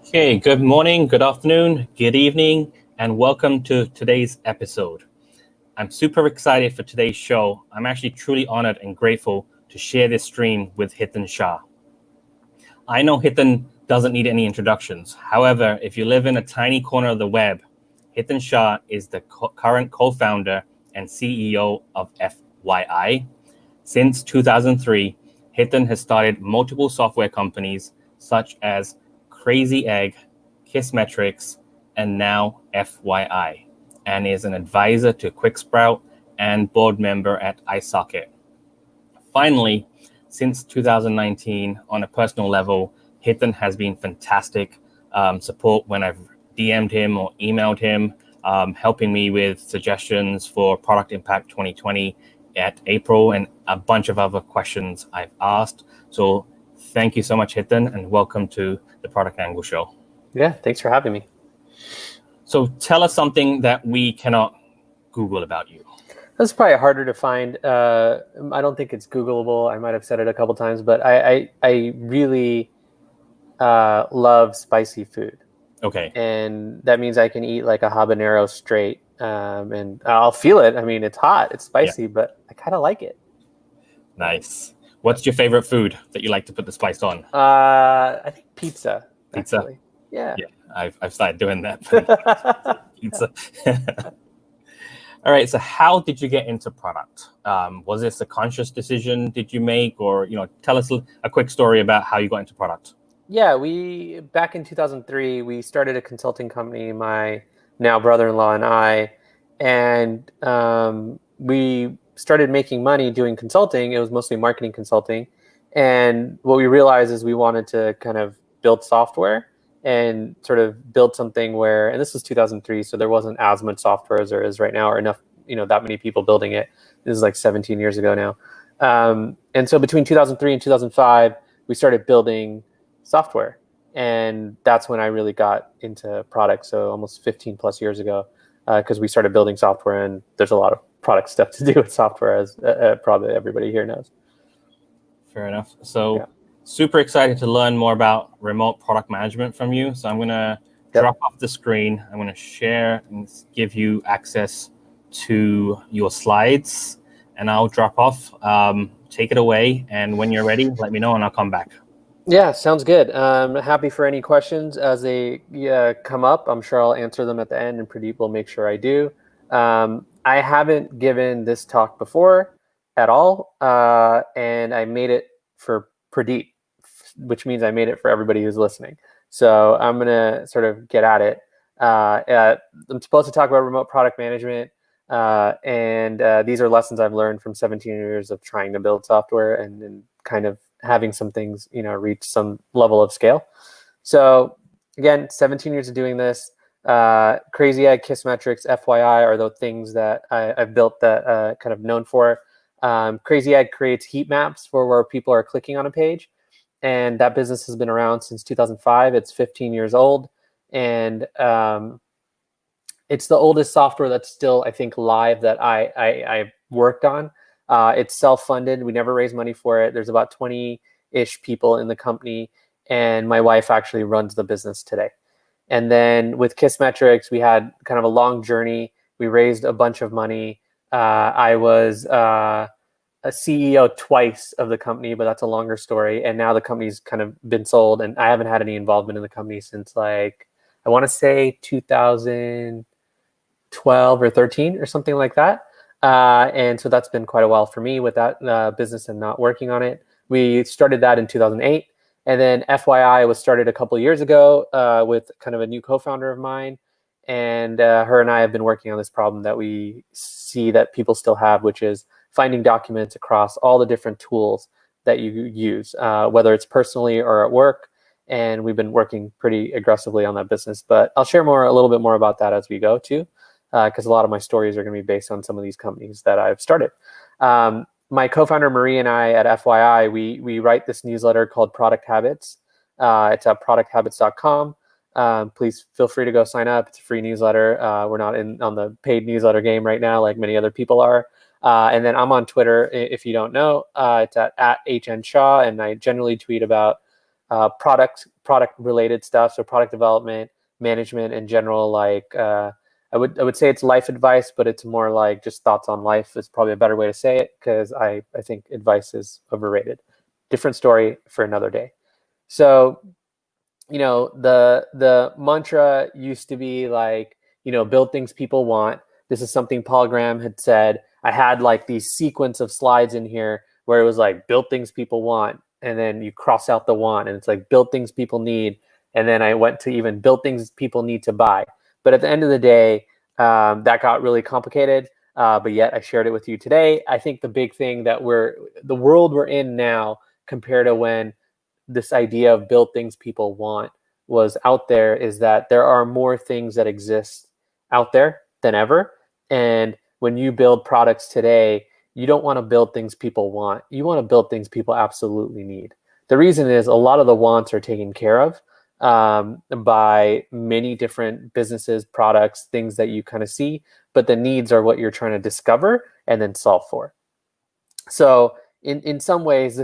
Okay, good morning, good afternoon, good evening, and welcome to today's episode. I'm super excited for today's show. I'm actually truly honored and grateful to share this stream with Hiten Shah. I know Hiten doesn't need any introductions. However, if you live in a tiny corner of the web, Hiten Shah is the current co-founder and CEO of FYI. Since 2003, Hiten has started multiple software companies such as Crazy Egg, Kissmetrics, and now FYI, and is an advisor to QuickSprout and board member at iSocket. Finally, since 2019, on a personal level, Hiten has been fantastic support when I've DM'd him or emailed him, helping me with suggestions for Product Impact 2020 at April and a bunch of other questions I've asked. So thank you so much, Hiten, and welcome to the Product Angle Show. Yeah, thanks for having me. So tell us something that we cannot Google about you. That's probably harder to find. I don't think it's Googleable. I might have said it a couple times, but I really love spicy food. Okay. And that means I can eat like a habanero straight, and I'll feel it. I mean, it's hot, it's spicy, but I kind of like it. Nice. What's your favorite food that you like to put the spice on? I think pizza. Pizza? Actually. Yeah. I've started doing that. Pizza. All right. So how did you get into product? Was this a conscious decision did you make, or tell us a quick story about how you got into product? Yeah, back in 2003, we started a consulting company, my now brother-in-law and I, and we started making money doing consulting. It was mostly marketing consulting. And what we realized is we wanted to kind of build software and sort of build something where, and this was 2003, so there wasn't as much software as there is right now, or enough, that many people building it. This is like 17 years ago now. And so between 2003 and 2005, we started building software. And that's when I really got into products. So almost 15 plus years ago, because we started building software, and there's a lot of product stuff to do with software, as probably everybody here knows. Fair enough. So super excited to learn more about remote product management from you. So I'm going to drop off the screen. I'm going to share and give you access to your slides, and I'll drop off. Take it away. And when you're ready, let me know and I'll come back. Yeah, sounds good. Happy for any questions as they come up. I'm sure I'll answer them at the end, and Pradeep will make sure I do. I haven't given this talk before at all, and I made it for Pradeep, which means I made it for everybody who's listening. So I'm going to sort of get at it. I'm supposed to talk about remote product management, and these are lessons I've learned from 17 years of trying to build software and kind of having some things, reach some level of scale. So again, 17 years of doing this. Crazy Egg, Kissmetrics, FYI are the things that I've built that kind of known for. Crazy Egg creates heat maps for where people are clicking on a page. And that business has been around since 2005. It's 15 years old. And it's the oldest software that's still, I think, live that I worked on. It's self-funded. We never raised money for it. There's about 20-ish people in the company, and my wife actually runs the business today. And then with Kissmetrics, we had kind of a long journey. We raised a bunch of money. I was a CEO twice of the company, but that's a longer story. And now the company's kind of been sold, and I haven't had any involvement in the company since, like, I want to say 2012 or 13 or something like that. And so that's been quite a while for me with that business and not working on it. We started that in 2008. And then FYI was started a couple of years ago with kind of a new co-founder of mine. And her and I have been working on this problem that we see that people still have, which is finding documents across all the different tools that you use, whether it's personally or at work. And we've been working pretty aggressively on that business. But I'll share a little bit more about that as we go too, because a lot of my stories are going to be based on some of these companies that I've started. My co-founder Marie and I at FYI, we write this newsletter called Product Habits. It's at producthabits.com. Please feel free to go sign up. It's a free newsletter. We're not on the paid newsletter game right now, like many other people are. And then I'm on Twitter, if you don't know. It's at Hiten Shah, and I generally tweet about product related stuff, so product development, management in general. Like I would say it's life advice, but it's more like just thoughts on life is probably a better way to say it, because I think advice is overrated. Different story for another day. So, the mantra used to be like, build things people want. This is something Paul Graham had said. I had like these sequence of slides in here where it was like build things people want, and then you cross out the want, and it's like build things people need, and then I went to even build things people need to buy. But at the end of the day, that got really complicated. But yet I shared it with you today. I think the big thing that the world we're in now compared to when this idea of build things people want was out there is that there are more things that exist out there than ever. And when you build products today, you don't want to build things people want. You want to build things people absolutely need. The reason is a lot of the wants are taken care of by many different businesses, products, things that you kind of see, but the needs are what you're trying to discover and then solve for. So in some ways,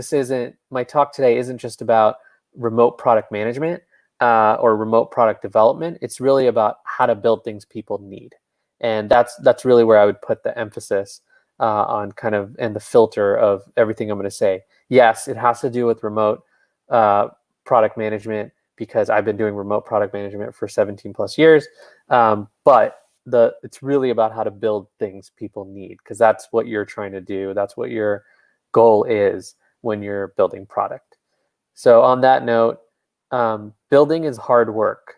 my talk today isn't just about remote product management or remote product development. It's really about how to build things people need. And that's really where I would put the emphasis on kind of, and the filter of everything I'm going to say. Yes, it has to do with remote product management, because I've been doing remote product management for 17 plus years. But it's really about how to build things people need, because that's what you're trying to do. That's what your goal is when you're building product. So on that note, building is hard work.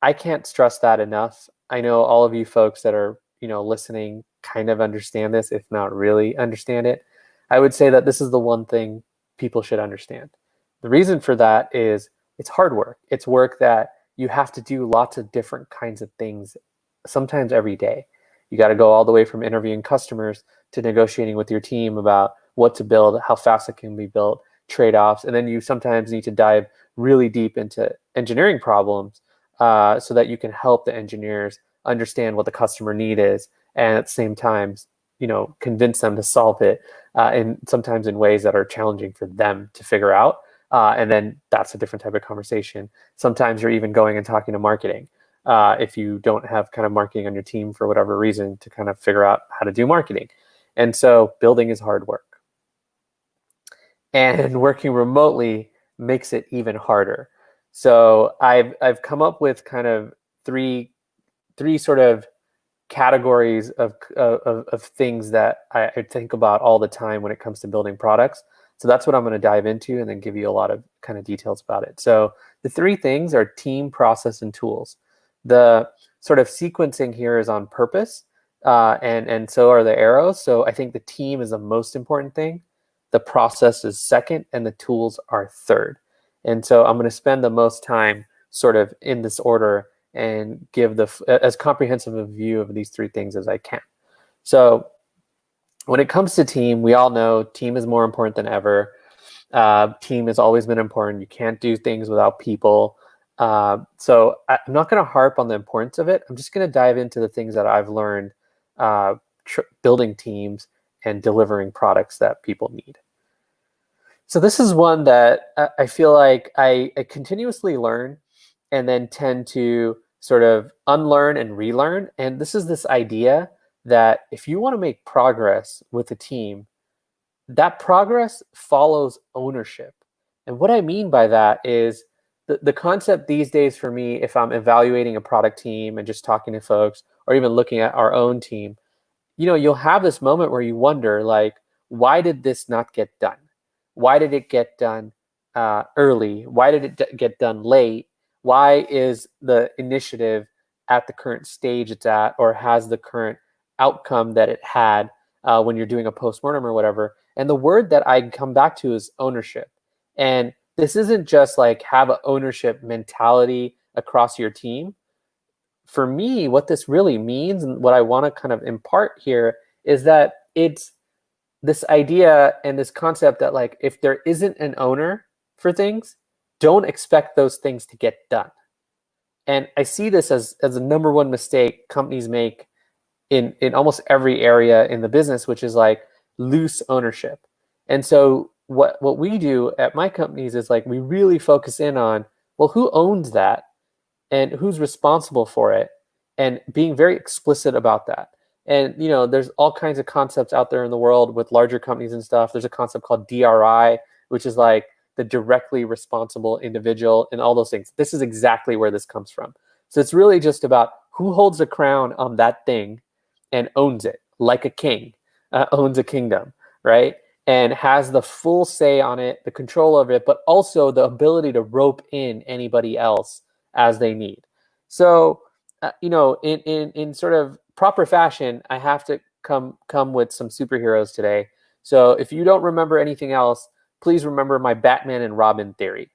I can't stress that enough. I know all of you folks that are, listening kind of understand this, if not really understand it. I would say that this is the one thing people should understand. The reason for that is it's hard work. It's work that you have to do lots of different kinds of things, sometimes every day. You got to go all the way from interviewing customers to negotiating with your team about what to build, how fast it can be built, trade-offs. And then you sometimes need to dive really deep into engineering problems so that you can help the engineers understand what the customer need is, and at the same time, convince them to solve it, and sometimes in ways that are challenging for them to figure out. And then that's a different type of conversation. Sometimes you're even going and talking to marketing if you don't have kind of marketing on your team for whatever reason, to kind of figure out how to do marketing. And so building is hard work. And working remotely makes it even harder. So I've come up with kind of three sort of categories of things that I think about all the time when it comes to building products. So that's what I'm going to dive into, and then give you a lot of kind of details about it. So the three things are team, process, and tools. The sort of sequencing here is on purpose, and so are the arrows. So I think the team is the most important thing. The process is second, and the tools are third. And so I'm going to spend the most time sort of in this order and give as comprehensive a view of these three things as I can. So when it comes to team, we all know team is more important than ever. Team has always been important. You can't do things without people. So I'm not going to harp on the importance of it. I'm just going to dive into the things that I've learned building teams and delivering products that people need. So this is one that I feel like I continuously learn and then tend to sort of unlearn and relearn. And this is this idea that if you want to make progress with a team, that progress follows ownership. And what I mean by that is the concept these days for me, if I'm evaluating a product team and just talking to folks, or even looking at our own team, you'll have this moment where you wonder, like, why did this not get done? Why did it get done early? Why did it get done late? Why is the initiative at the current stage it's at, or has the current outcome that it had when you're doing a postmortem or whatever? And the word that I come back to is ownership. And this isn't just like have an ownership mentality across your team. For me, what this really means, and what I want to kind of impart here, is that it's this idea and this concept that, like, if there isn't an owner for things, don't expect those things to get done. And I see this as the number one mistake companies make in almost every area in the business, which is like loose ownership. And so what we do at my companies is like we really focus in on, well, who owns that and who's responsible for it, and being very explicit about that. And there's all kinds of concepts out there in the world with larger companies and stuff. There's a concept called DRI, which is like the directly responsible individual, and all those things. This is exactly where this comes from. So it's really just about who holds the crown on that thing and owns it like a king, owns a kingdom, right? And has the full say on it, the control of it, but also the ability to rope in anybody else as they need. So, in sort of proper fashion, I have to come with some superheroes today. So if you don't remember anything else, please remember my Batman and Robin theory.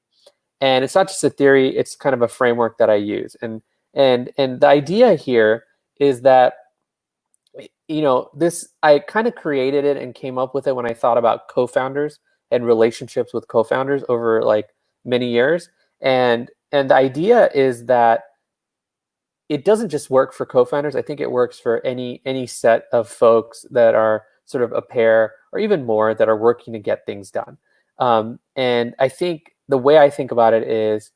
And it's not just a theory; it's kind of a framework that I use. And the idea here is that this, I kind of created it and came up with it when I thought about co-founders and relationships with co-founders over like many years. And the idea is that it doesn't just work for co-founders. I think it works for any set of folks that are sort of a pair or even more that are working to get things done. And I think the way I think about it is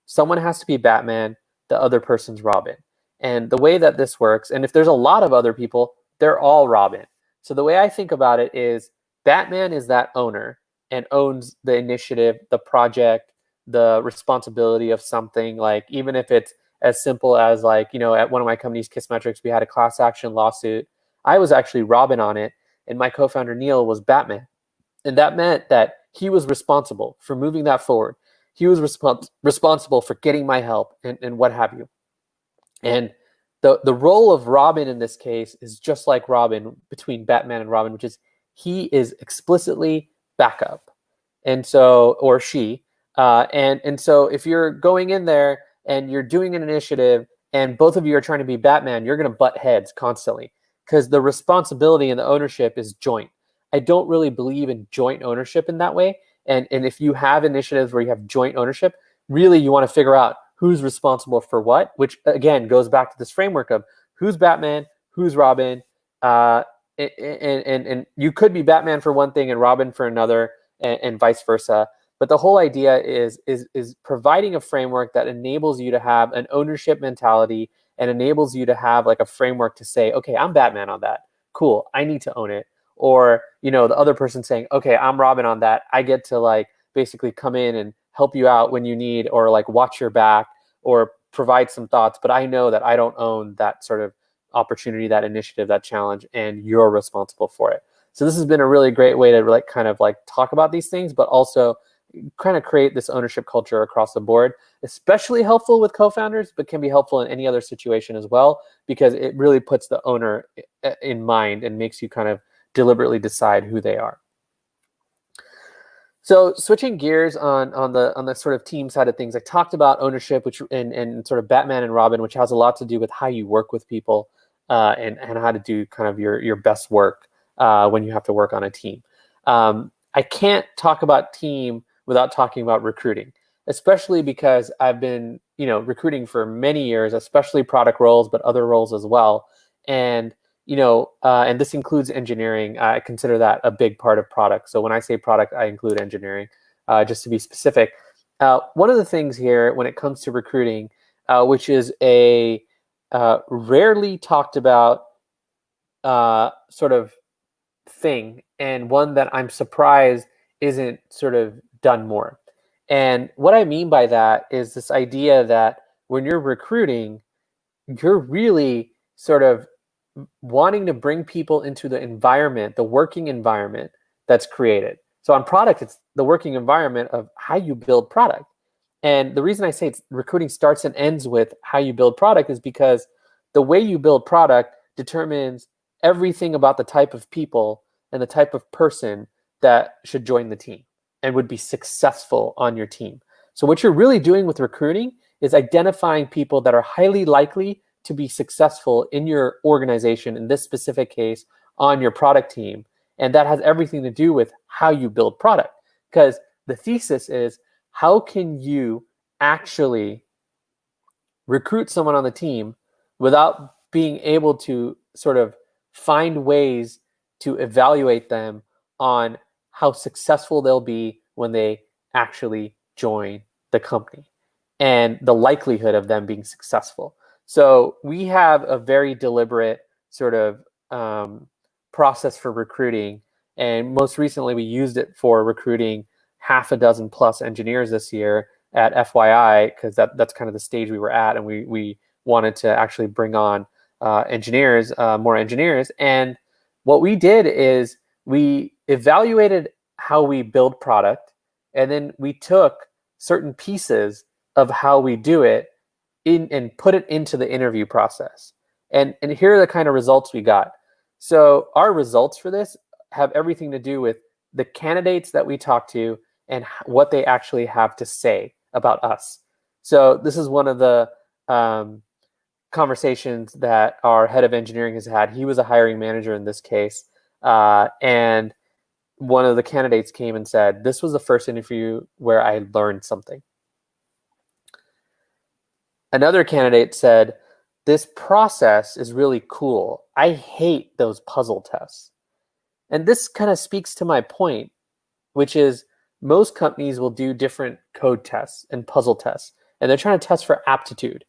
someone has to be Batman, the other person's Robin. And the way that this works, and if there's a lot of other people, they're all Robin. So the way I think about it is Batman is that owner and owns the initiative, the project, the responsibility of something. Like even if it's as simple as like, at one of my companies, Kissmetrics, we had a class action lawsuit. I was actually Robin on it, and my co-founder Neil was Batman. And that meant that he was responsible for moving that forward. He was responsible for getting my help and what have you. And the role of Robin in this case is just like Robin between Batman and Robin, which is he is explicitly backup. And so, or she. And so if you're going in there and you're doing an initiative and both of you are trying to be Batman, you're going to butt heads constantly because the responsibility and the ownership is joint. I don't really believe in joint ownership in that way. And if you have initiatives where you have joint ownership, really you want to figure out who's responsible for what, which again goes back to this framework of who's Batman, who's Robin, and you could be Batman for one thing and Robin for another, and vice versa. But the whole idea is providing a framework that enables you to have an ownership mentality and enables you to have like a framework to say, okay, I'm Batman on that. Cool, I need to own it. Or, the other person saying, okay, I'm Robin on that. I get to like basically come in and help you out when you need, or like watch your back or provide some thoughts. But I know that I don't own that sort of opportunity, that initiative, that challenge, and you're responsible for it. So this has been a really great way to like kind of like talk about these things, but also kind of create this ownership culture across the board, especially helpful with co-founders, but can be helpful in any other situation as well, because it really puts the owner in mind and makes you kind of deliberately decide who they are. So switching gears on the sort of team side of things, I talked about ownership, which and sort of Batman and Robin, which has a lot to do with how you work with people and how to do kind of your best work when you have to work on a team. I can't talk about team without talking about recruiting, especially because I've been recruiting for many years, especially product roles, but other roles as well. And and this includes engineering. I consider that a big part of product. So when I say product, I include engineering, just to be specific. One of the things here when it comes to recruiting, which is a rarely talked about sort of thing, and one that I'm surprised isn't sort of done more. And what I mean by that is this idea that when you're recruiting, you're really sort of wanting to bring people into the environment, the working environment that's created. So on product, it's the working environment of how you build product. And the reason I say recruiting starts and ends with how you build product is because the way you build product determines everything about the type of people and the type of person that should join the team and would be successful on your team. So what you're really doing with recruiting is identifying people that are highly likely to be successful in your organization, in this specific case, on your product team. And that has everything to do with how you build product. Because the thesis is, how can you actually recruit someone on the team without being able to sort of find ways to evaluate them on how successful they'll be when they actually join the company and the likelihood of them being successful. So we have a very deliberate sort of process for recruiting. And most recently, we used it for recruiting half a dozen plus engineers this year at FYI, because that's kind of the stage we were at. And we wanted to actually bring on engineers, more engineers. And what we did is we evaluated how we build product, and then we took certain pieces of how we do it and put it into the interview process. And here are the kind of results we got. So our results for this have everything to do with the candidates that we talk to and what they actually have to say about us. So this is one of the conversations that our head of engineering has had. He was a hiring manager in this case. And one of the candidates came and said, this was the first interview where I learned something. Another candidate said, this process is really cool. I hate those puzzle tests. And this kind of speaks to my point, which is most companies will do different code tests and puzzle tests, and they're trying to test for aptitude.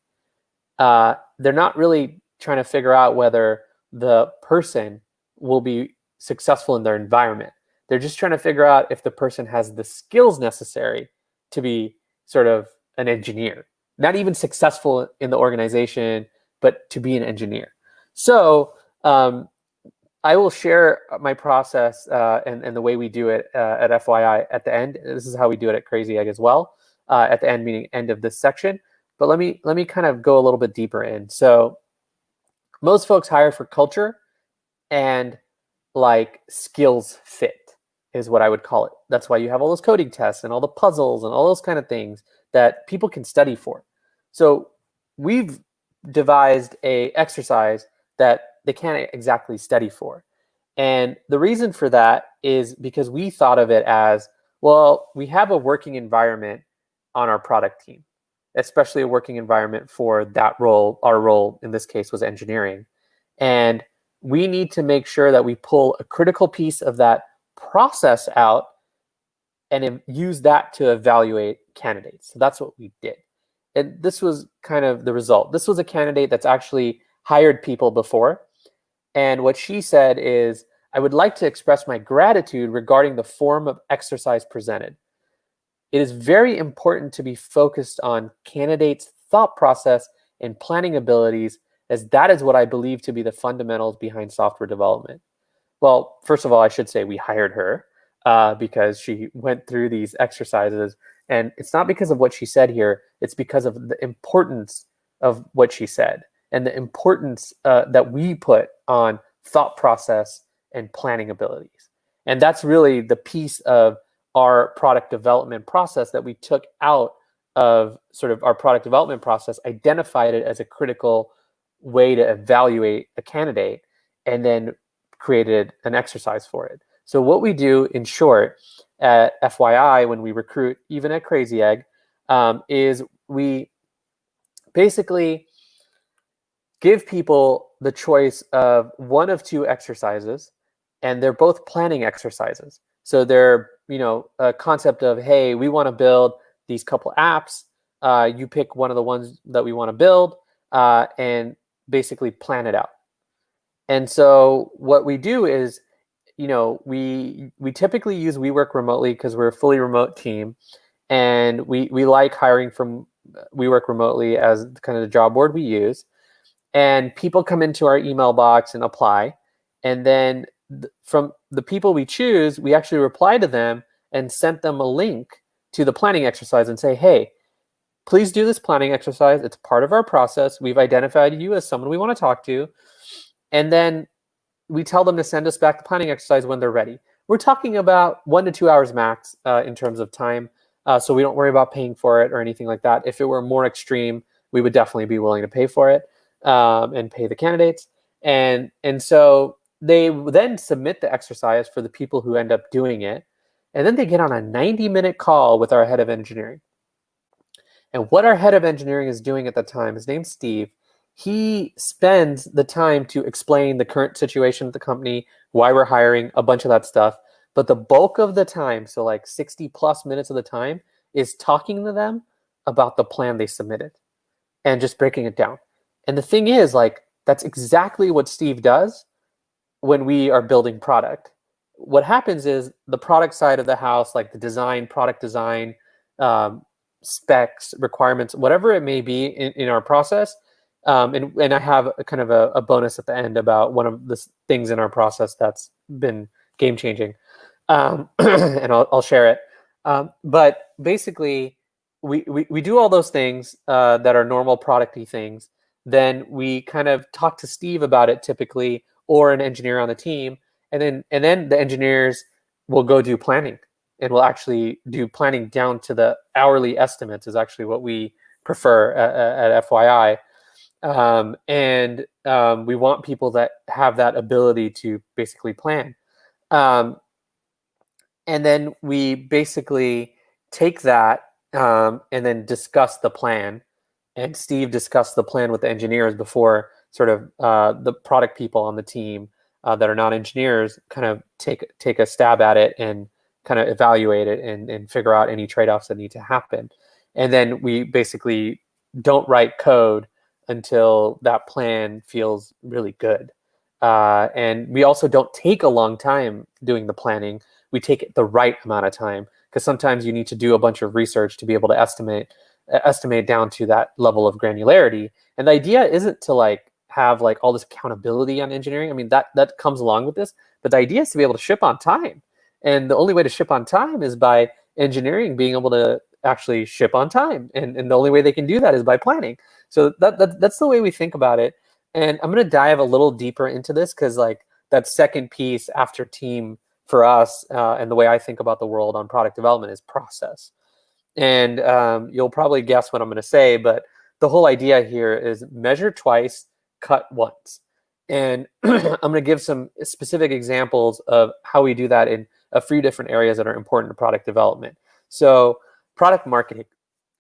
They're not really trying to figure out whether the person will be successful in their environment. They're just trying to figure out if the person has the skills necessary to be sort of an engineer, not even successful in the organization, but to be an engineer. So I will share my process and the way we do it at FYI at the end. This is how we do it at Crazy Egg as well, at the end, meaning end of this section. But let me kind of go a little bit deeper in. So most folks hire for culture and like skills fit is what I would call it. That's why you have all those coding tests and all the puzzles and all those kind of things that people can study for. So we've devised a exercise that they can't exactly study for. And the reason for that is because we thought of it as, well, we have a working environment on our product team, especially a working environment for that role. Our role in this case was engineering. And we need to make sure that we pull a critical piece of that process out and use that to evaluate candidates. So that's what we did. And this was kind of the result. This was a candidate that's actually hired people before. And what she said is, I would like to express my gratitude regarding the form of exercise presented. It is very important to be focused on candidates' thought process and planning abilities, as that is what I believe to be the fundamentals behind software development. Well, first of all, I should say we hired her because she went through these exercises. And it's not because of what she said here. It's because of the importance of what she said and the importance that we put on thought process and planning abilities. And that's really the piece of our product development process that we took out of sort of our product development process, identified it as a critical way to evaluate a candidate, and then created an exercise for it. So what we do, in short, at FYI, when we recruit, even at Crazy Egg, is we basically give people the choice of one of two exercises, and they're both planning exercises. So they're, a concept of, hey, we want to build these couple apps. You pick one of the ones that we want to build and basically plan it out. And so what we do is, we typically use We Work Remotely because we're a fully remote team, and we like hiring from We Work Remotely as kind of the job board we use. And people come into our email box and apply, and then from the people we choose, we actually reply to them and sent them a link to the planning exercise and say, hey, please do this planning exercise. It's part of our process. We've identified you as someone we want to talk to. And then we tell them to send us back the planning exercise when they're ready. We're talking about 1 to 2 hours max in terms of time. So we don't worry about paying for it or anything like that. If it were more extreme, we would definitely be willing to pay for it and pay the candidates. And so they then submit the exercise for the people who end up doing it. And then they get on a 90-minute call with our head of engineering. And what our head of engineering is doing at the time, his name's Steve, he spends the time to explain the current situation at the company, why we're hiring, a bunch of that stuff. But the bulk of the time, so like 60 plus minutes of the time, is talking to them about the plan they submitted and just breaking it down. And the thing is, like, that's exactly what Steve does when we are building product. What happens is the product side of the house, like the design, product design, um, specs, requirements, whatever it may be in our process. And I have a kind of a bonus at the end about one of the things in our process that's been game changing. And I'll share it. But basically, we do all those things that are normal producty things. Then we kind of talk to Steve about it typically, or an engineer on the team, and then the engineers will go do planning, and we'll actually do planning down to the hourly estimates is actually what we prefer at FYI. And we want people that have that ability to basically plan. Um, and then we basically take that and then discuss the plan. And Steve discussed the plan with the engineers before sort of the product people on the team that are not engineers kind of take a stab at it and kind of evaluate it and figure out any trade-offs that need to happen. And then we basically don't write code until that plan feels really good. And we also don't take a long time doing the planning. We take the right amount of time, because sometimes you need to do a bunch of research to be able to estimate down to that level of granularity. And the idea isn't to like have like all this accountability on engineering. I mean, that comes along with this, but the idea is to be able to ship on time. And the only way to ship on time is by engineering being able to actually ship on time. And the only way they can do that is by planning. So that's the way we think about it. And I'm going to dive a little deeper into this because like that second piece after team for us and the way I think about the world on product development is process. And you'll probably guess what I'm going to say, but the whole idea here is measure twice, cut once. And I'm going to give some specific examples of how we do that in a few different areas that are important to product development. So product marketing.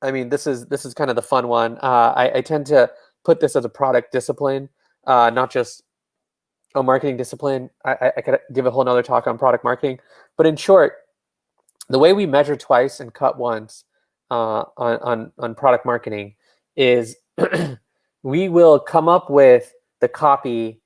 I mean, this is kind of the fun one. I tend to put this as a product discipline, not just a marketing discipline. I could give a whole nother talk on product marketing. But in short, the way we measure twice and cut once on product marketing is we will come up with the copy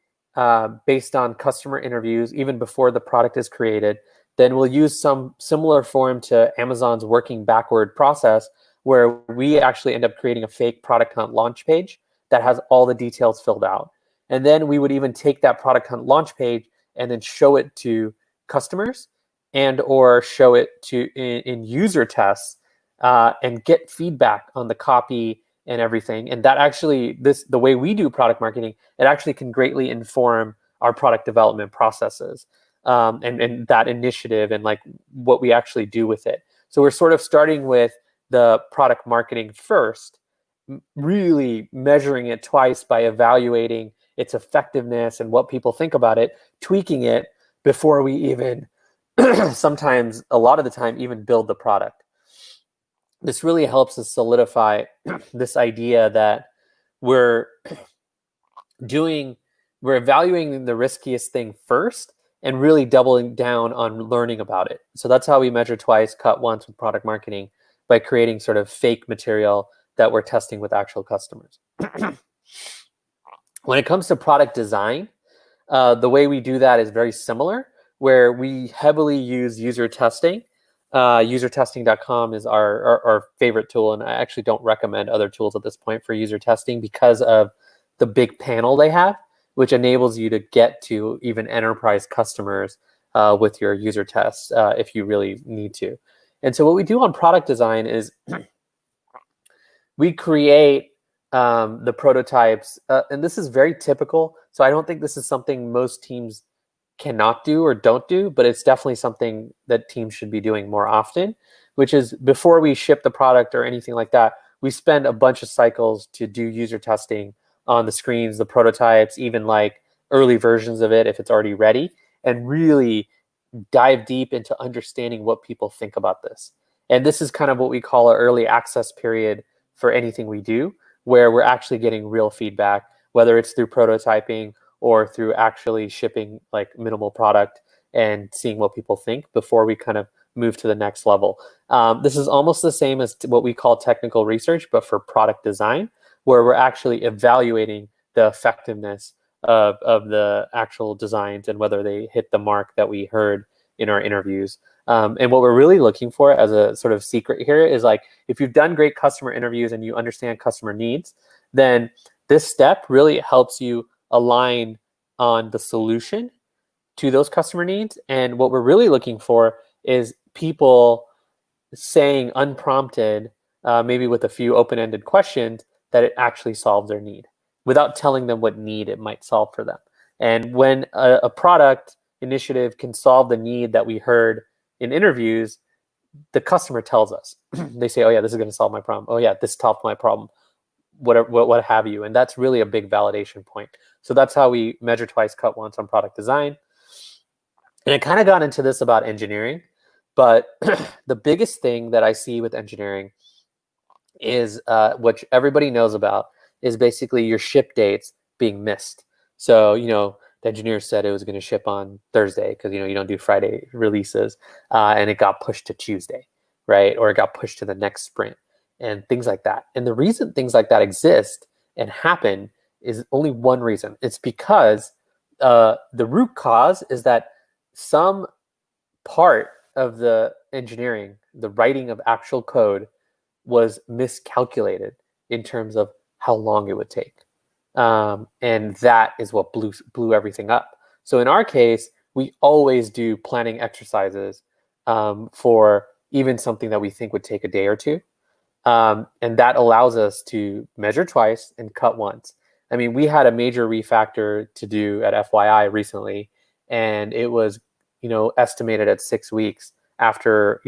based on customer interviews even before the product is created. Then we'll use some similar form to Amazon's working backward process, where we actually end up creating a fake product hunt launch page that has all the details filled out. And then we would even take that product hunt launch page and then show it to customers and or show it to in user tests and get feedback on the copy and everything. And that actually, the way we do product marketing, it actually can greatly inform our product development processes and that initiative and like what we actually do with it. So we're sort of starting with the product marketing first, really measuring it twice by evaluating its effectiveness and what people think about it, tweaking it before we even sometimes, a lot of the time, even build the product. This really helps us solidify this idea that we're evaluating the riskiest thing first and really doubling down on learning about it. So that's how we measure twice, cut once with product marketing, by creating sort of fake material that we're testing with actual customers. When it comes to product design, the way we do that is very similar, where we heavily use user testing. Usertesting.com is our favorite tool, and I actually don't recommend other tools at this point for user testing because of the big panel they have, which enables you to get to even enterprise customers with your user tests if you really need to. And so what we do on product design is we create the prototypes, and this is very typical. So I don't think this is something most teams cannot do or don't do, but it's definitely something that teams should be doing more often, which is before we ship the product or anything like that, we spend a bunch of cycles to do user testing on the screens, the prototypes, even like early versions of it if it's already ready, and really dive deep into understanding what people think about this. And this is kind of what we call an early access period for anything we do, where we're actually getting real feedback, whether it's through prototyping or through actually shipping like minimal product. and seeing what people think before we kind of move to the next level. This is almost the same as what we call technical research, but for product design, where we're actually evaluating the effectiveness of the actual designs and whether they hit the mark that we heard in our interviews. And what we're really looking for as a sort of secret here is like, if you've done great customer interviews and you understand customer needs, then this step really helps you align on the solution to those customer needs. And what we're really looking for is people saying unprompted, maybe with a few open-ended questions, that it actually solves their need without telling them what need it might solve for them. And when a product initiative can solve the need that we heard in interviews, the customer tells us. They say, oh yeah, this is going to solve my problem. Oh yeah, this solved my problem. Whatever, what have you. And that's really a big validation point. So that's how we measure twice, cut once on product design. And I kind of got into this about engineering, but the biggest thing that I see with engineering is which everybody knows about, is basically your ship dates being missed. So, the engineer said it was going to ship on Thursday because, you don't do Friday releases, and it got pushed to Tuesday, right? Or it got pushed to the next sprint and things like that. And the reason things like that exist and happen is only one reason. It's because the root cause is that some part of the engineering, the writing of actual code, was miscalculated in terms of how long it would take. And that is what blew everything up. So in our case, we always do planning exercises for even something that we think would take a day or two. And that allows us to measure twice and cut once. I mean, we had a major refactor to do at FYI recently, and it was, estimated at 6 weeks after,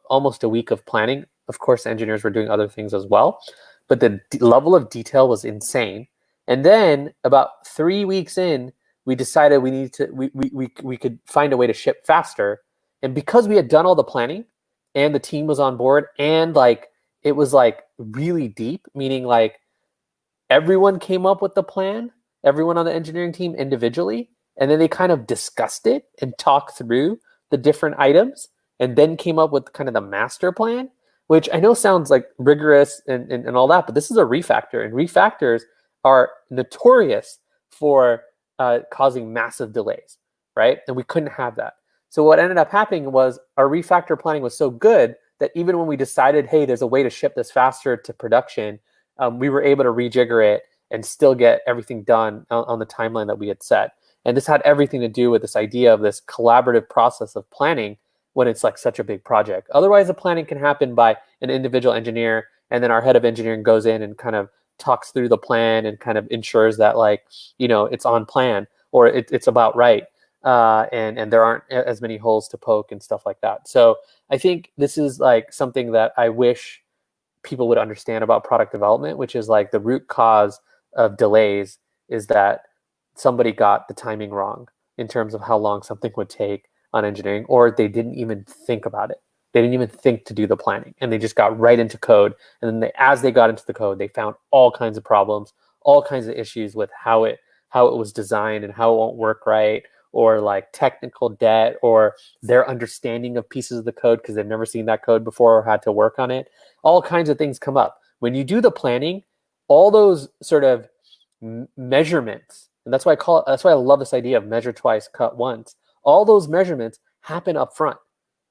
almost a week of planning. Of course, engineers were doing other things as well, but the level of detail was insane. And then about 3 weeks in, we decided we could find a way to ship faster. And because we had done all the planning and the team was on board, and it was really deep, meaning everyone came up with the plan, everyone on the engineering team individually, and then they kind of discussed it and talked through the different items and then came up with kind of the master plan, which I know sounds rigorous and all that, but this is a refactor, and refactors are notorious for causing massive delays, right? And we couldn't have that. So what ended up happening was our refactor planning was so good that even when we decided, hey, there's a way to ship this faster to production, we were able to rejigger it and still get everything done on the timeline that we had set. And this had everything to do with this idea of this collaborative process of planning when it's such a big project. Otherwise, the planning can happen by an individual engineer, and then our head of engineering goes in and kind of talks through the plan and kind of ensures that it's on plan, or it's about right. And there aren't as many holes to poke and stuff like that. So I think this is something that I wish people would understand about product development, which is the root cause of delays is that somebody got the timing wrong in terms of how long something would take on engineering, or they didn't even think about it. They didn't even think to do the planning, and they just got right into code. And then as they got into the code, they found all kinds of problems, all kinds of issues with how it was designed and how it won't work right, or technical debt, or their understanding of pieces of the code because they've never seen that code before or had to work on it. All kinds of things come up. When you do the planning, all those sort of measurements, and that's why I love this idea of measure twice, cut once. All those measurements happen up front.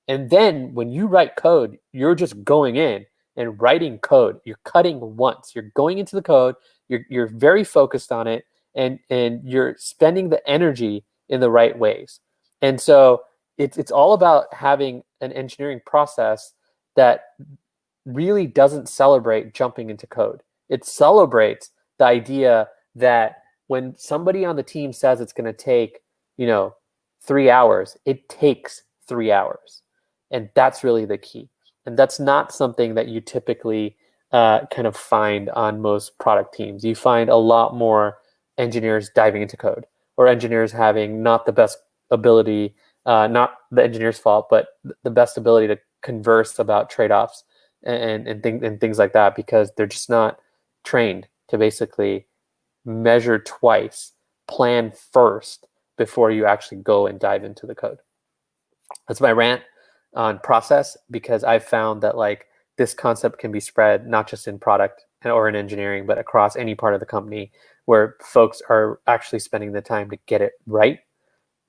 And then when you write code, you're just going in and writing code. You're cutting once. You're going into the code. You're very focused on it, and you're spending the energy in the right ways. And so it's all about having an engineering process that really doesn't celebrate jumping into code. It celebrates the idea that when somebody on the team says it's going to take, 3 hours, it takes 3 hours. And that's really the key. And that's not something that you typically kind of find on most product teams. You find a lot more engineers diving into code, or engineers having not the best ability, not the engineer's fault, but the best ability to converse about trade-offs and things like that, because they're just not trained to basically measure twice, plan first, before you actually go and dive into the code. That's my rant on process, because I've found that like this concept can be spread not just in product or in engineering, but across any part of the company where folks are actually spending the time to get it right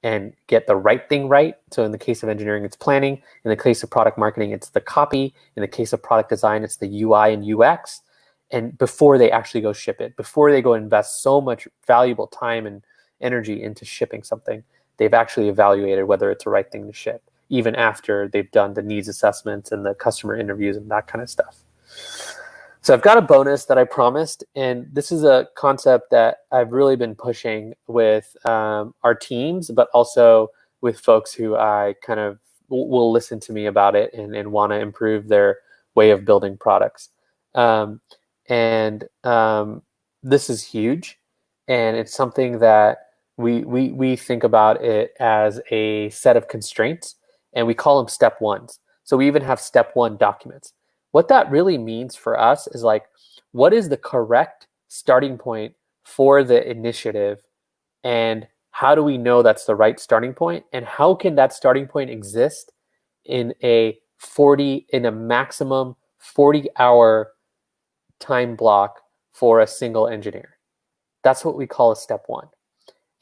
and get the right thing right. So in the case of engineering, it's planning. In the case of product marketing, it's the copy. In the case of product design, it's the UI and UX. And before they actually go ship it, before they go invest so much valuable time and energy into shipping something, they've actually evaluated whether it's the right thing to ship, even after they've done the needs assessments and the customer interviews and that kind of stuff. So I've got a bonus that I promised, and this is a concept that I've really been pushing with our teams, but also with folks who I kind of will listen to me about it and want to improve their way of building products. This is huge, and it's something that we think about it as a set of constraints, and we call them step ones. So we even have step one documents. What that really means for us is like, what is the correct starting point for the initiative, and how do we know that's the right starting point, and how can that starting point exist in a maximum 40-hour time block for a single engineer? That's what we call a step one,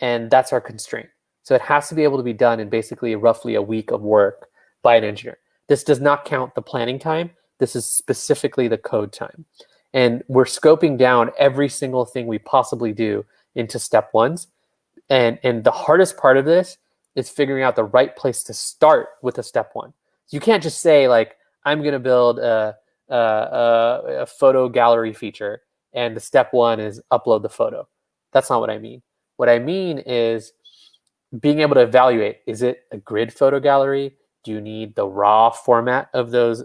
and that's our constraint. So it has to be able to be done in basically roughly a week of work by an engineer. This does not count the planning time. This is specifically the code time. And we're scoping down every single thing we possibly do into step ones. And the hardest part of this is figuring out the right place to start with a step one. So you can't just say like, I'm going to build a photo gallery feature, and the step one is upload the photo. That's not what I mean. What I mean is being able to evaluate, is it a grid photo gallery? Do you need the raw format of those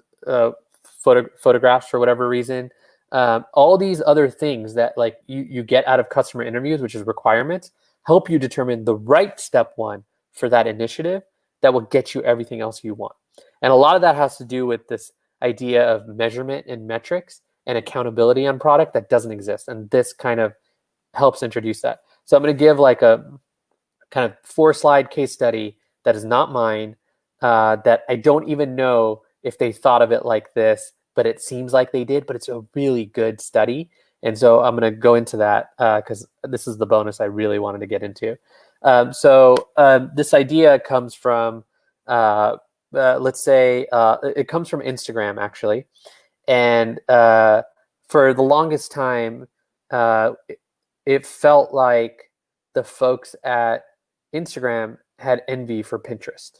photographs for whatever reason? All these other things that like you get out of customer interviews, which is requirements, help you determine the right step one for that initiative that will get you everything else you want. And a lot of that has to do with this idea of measurement and metrics and accountability on product that doesn't exist. And this kind of helps introduce that. So I'm going to give like a kind of 4-slide case study that is not mine, that I don't even know if they thought of it like this, but it seems like they did, but it's a really good study. And so I'm going to go into that because this is the bonus I really wanted to get into. This idea comes from, let's say, it comes from Instagram, actually. And for the longest time, it felt like the folks at Instagram had envy for Pinterest.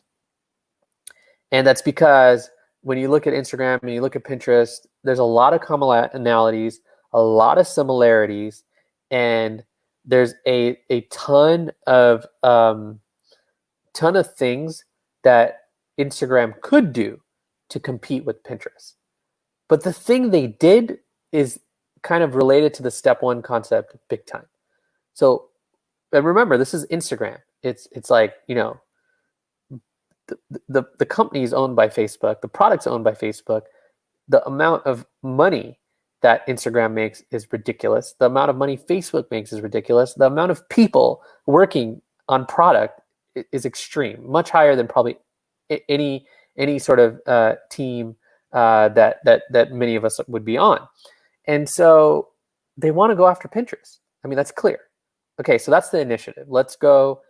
And that's because when you look at Instagram and you look at Pinterest, there's a lot of commonalities, a lot of similarities, and there's a ton of things that Instagram could do to compete with Pinterest. But the thing they did is kind of related to the step one concept big time. So, and remember, this is Instagram. It's like, you know, the company is owned by Facebook, the product's owned by Facebook. The amount of money that Instagram makes is ridiculous. The amount of money Facebook makes is ridiculous. The amount of people working on product is extreme, much higher than probably any sort of team that many of us would be on. And so they want to go after Pinterest. I mean, that's clear. Okay, so that's the initiative. Let's go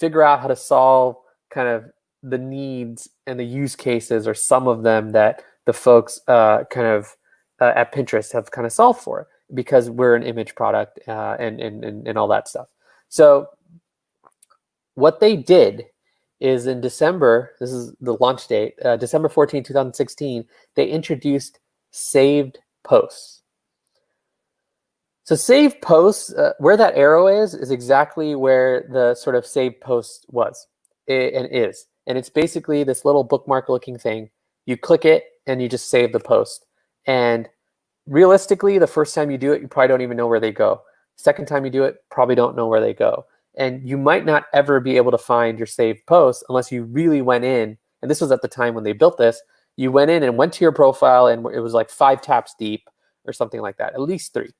figure out how to solve kind of the needs and the use cases, or some of them, that the folks at Pinterest have kind of solved for, because we're an image product and all that stuff. So what they did is in December, this is the launch date, December 14, 2016, they introduced saved posts. So saved posts, where that arrow is exactly where the sort of saved post was and is. And it's basically this little bookmark looking thing. You click it and you just save the post. And realistically, the first time you do it, you probably don't even know where they go. Second time you do it, probably don't know where they go. And you might not ever be able to find your saved posts unless you really went in. And this was at the time when they built this. You went in and went to your profile, and it was like 5 taps deep or something like that, at least 3.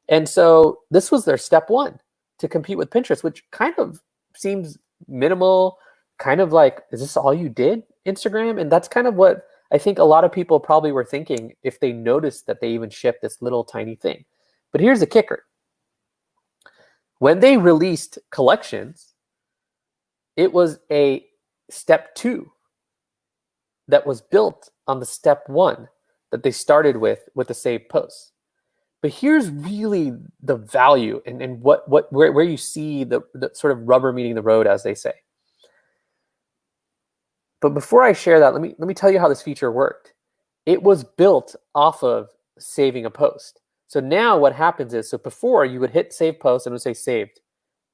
And so this was their step one. to compete with Pinterest, which kind of seems minimal, kind of like, is this all you did, Instagram? And that's kind of what I think a lot of people probably were thinking if they noticed that they even shipped this little tiny thing. But here's the kicker. When they released collections, it was a step 2 that was built on the step 1 that they started with the saved posts. But here's really the value and where you see the sort of rubber meeting the road, as they say. But before I share that, let me tell you how this feature worked. It was built off of saving a post. So now what happens is, so before you would hit save post and it would say saved,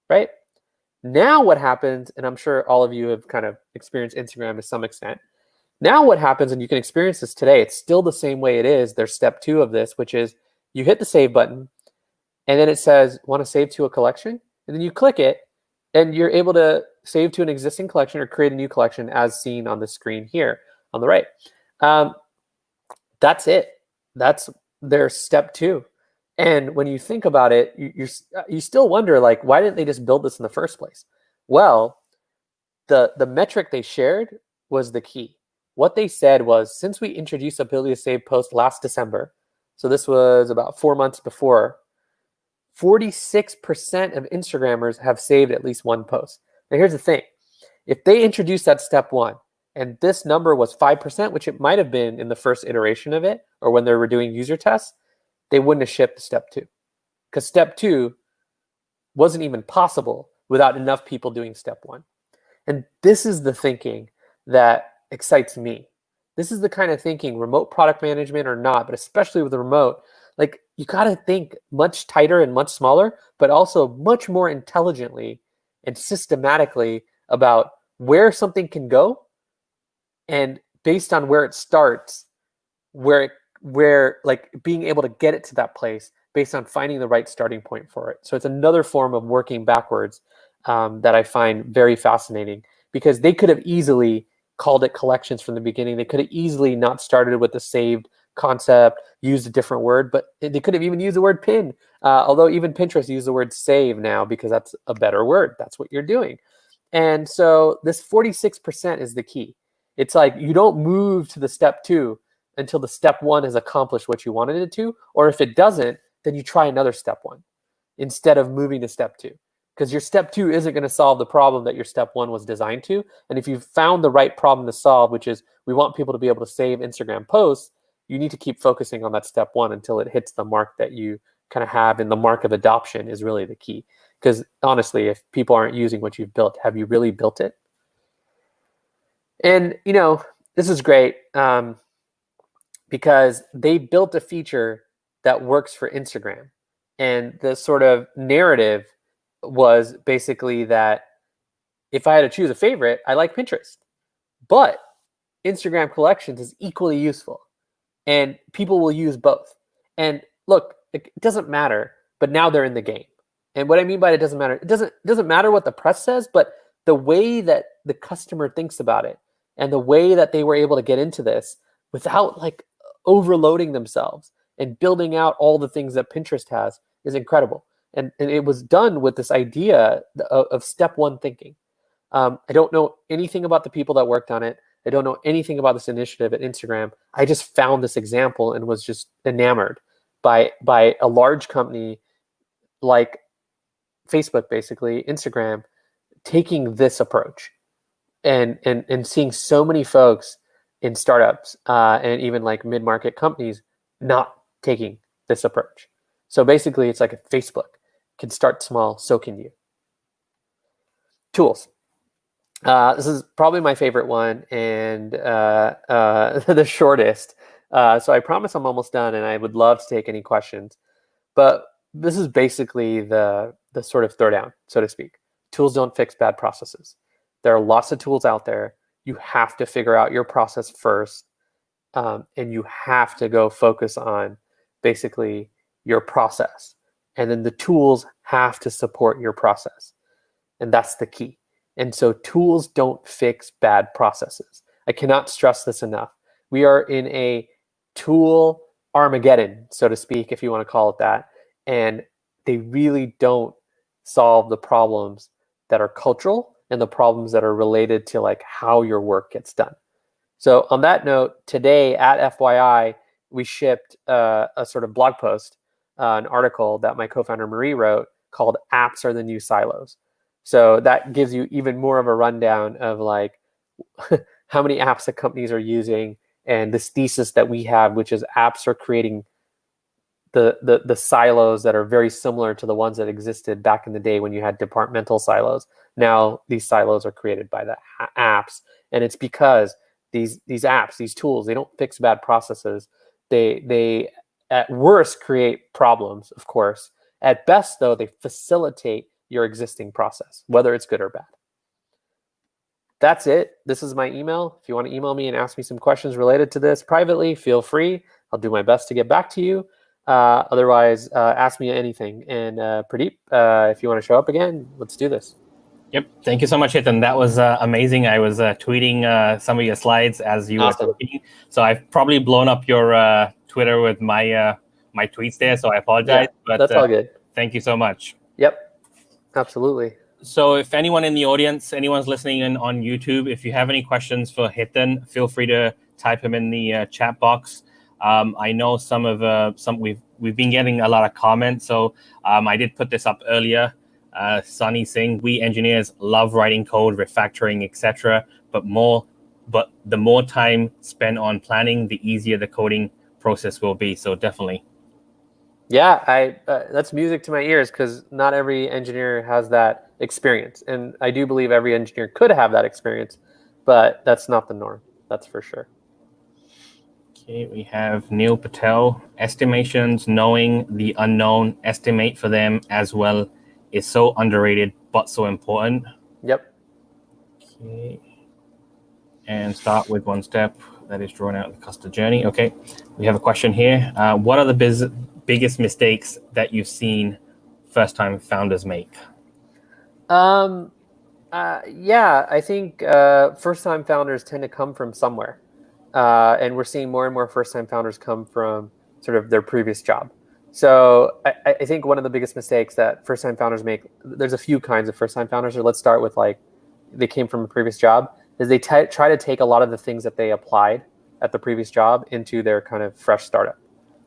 right? Now what happens, and I'm sure all of you have kind of experienced Instagram to some extent. Now what happens, and you can experience this today, it's still the same way it is. There's step 2 of this, which is you hit the save button, and then it says, want to save to a collection? And then you click it, and you're able to save to an existing collection or create a new collection as seen on the screen here on the right. That's it. That's their step 2. And when you think about it, you still wonder, like, why didn't they just build this in the first place? Well, the metric they shared was the key. What they said was, since we introduced the ability to save posts last December, so this was about 4 months before, 46% of Instagrammers have saved at least one post. Now here's the thing. If they introduced that step 1, and this number was 5%, which it might have been in the first iteration of it, or when they were doing user tests, they wouldn't have shipped to step 2. Because step 2 wasn't even possible without enough people doing step 1. And this is the thinking that excites me. This is the kind of thinking, remote product management or not, but especially with the remote, like, you got to think much tighter and much smaller, but also much more intelligently and systematically about where something can go, and based on where it starts, where like being able to get it to that place based on finding the right starting point for it. So it's another form of working backwards that I find very fascinating, because they could have easily called it collections from the beginning. They could have easily not started with the saved concept, used a different word, but they could have even used the word pin. Although even Pinterest used the word save now because that's a better word. That's what you're doing. And so this 46% is the key. It's like you don't move to the step 2 until the step 1 has accomplished what you wanted it to, or if it doesn't, then you try another step 1 instead of moving to step 2. Because your step 2 isn't going to solve the problem that your step 1 was designed to. And if you've found the right problem to solve, which is we want people to be able to save Instagram posts, you need to keep focusing on that step 1 until it hits the mark that you kind of have. And the mark of adoption is really the key. Because honestly, if people aren't using what you've built, have you really built it? And, this is great because they built a feature that works for Instagram. And the sort of narrative was basically that if I had to choose a favorite, I like Pinterest. But Instagram collections is equally useful. And people will use both. And look, it doesn't matter, but now they're in the game. And what I mean by it doesn't matter, it doesn't matter what the press says, but the way that the customer thinks about it and the way that they were able to get into this without like overloading themselves and building out all the things that Pinterest has is incredible. And it was done with this idea of step 1 thinking. I don't know anything about the people that worked on it. I don't know anything about this initiative at Instagram. I just found this example and was just enamored by a large company like Facebook, basically, Instagram, taking this approach and seeing so many folks in startups and even like mid-market companies not taking this approach. So basically, it's like a Facebook can start small, so can you. Tools. This is probably my favorite one and the shortest. So I promise I'm almost done, and I would love to take any questions. But this is basically the sort of throwdown, so to speak. Tools don't fix bad processes. There are lots of tools out there. You have to figure out your process first, and you have to go focus on basically your process. And then the tools have to support your process. And that's the key. And so tools don't fix bad processes. I cannot stress this enough. We are in a tool Armageddon, so to speak, if you want to call it that. And they really don't solve the problems that are cultural and the problems that are related to like how your work gets done. So on that note, today at FYI, we shipped a sort of blog post, an article that my co-founder Marie wrote called "Apps Are the New Silos." So that gives you even more of a rundown of like how many apps that companies are using, and this thesis that we have, which is apps are creating the silos that are very similar to the ones that existed back in the day when you had departmental silos. Now these silos are created by the apps, and it's because these apps, these tools, they don't fix bad processes. They at worst create problems, of course. At best, though, they facilitate your existing process, whether it's good or bad. That's it. This is my email. If you want to email me and ask me some questions related to this privately, feel free. I'll do my best to get back to you. Otherwise, ask me anything. And Pradeep, if you want to show up again, let's do this. Yep. Thank you so much, Hiten. That was amazing. I was tweeting some of your slides as you were talking. So I've probably blown up your Twitter with my my tweets there. So I apologize. Yeah, but that's all good. Thank you so much. Yep. Absolutely. So if anyone in the audience, anyone's listening in on YouTube, if you have any questions for Hiten, feel free to type them in the chat box. I know we've been getting a lot of comments, so I did put this up earlier. Sunny saying, we engineers love writing code, refactoring, etc. But the more time spent on planning, the easier the coding process will be. So definitely. Yeah, that's music to my ears, because not every engineer has that experience. And I do believe every engineer could have that experience, but that's not the norm. That's for sure. Okay, we have Neil Patel. Estimations, knowing the unknown, estimate for them as well is so underrated, but so important. Yep. Okay. And start with one step that is drawing out the customer journey. Okay, we have a question here. What are the biggest mistakes that you've seen first-time founders make? Yeah, I think first-time founders tend to come from somewhere. And we're seeing more and more first-time founders come from sort of their previous job. So I think one of the biggest mistakes that first-time founders make, there's a few kinds of first-time founders. So let's start with like they came from a previous job, is they try to take a lot of the things that they applied at the previous job into their kind of fresh startup.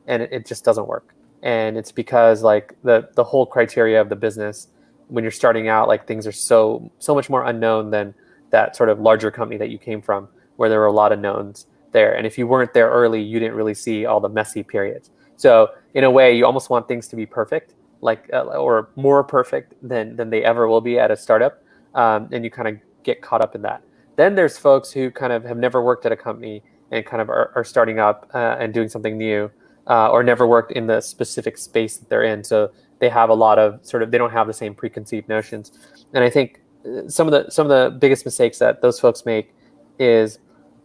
And it just doesn't work. And it's because like the whole criteria of the business, when you're starting out, like things are so much more unknown than that sort of larger company that you came from, where there were a lot of knowns there. And if you weren't there early, you didn't really see all the messy periods. So in a way, you almost want things to be perfect, like or more perfect than they ever will be at a startup. And you kind of get caught up in that. Then there's folks who kind of have never worked at a company and kind of are starting up and doing something new, or never worked in the specific space that they're in. So they have a lot of they don't have the same preconceived notions. And I think some of the biggest mistakes that those folks make is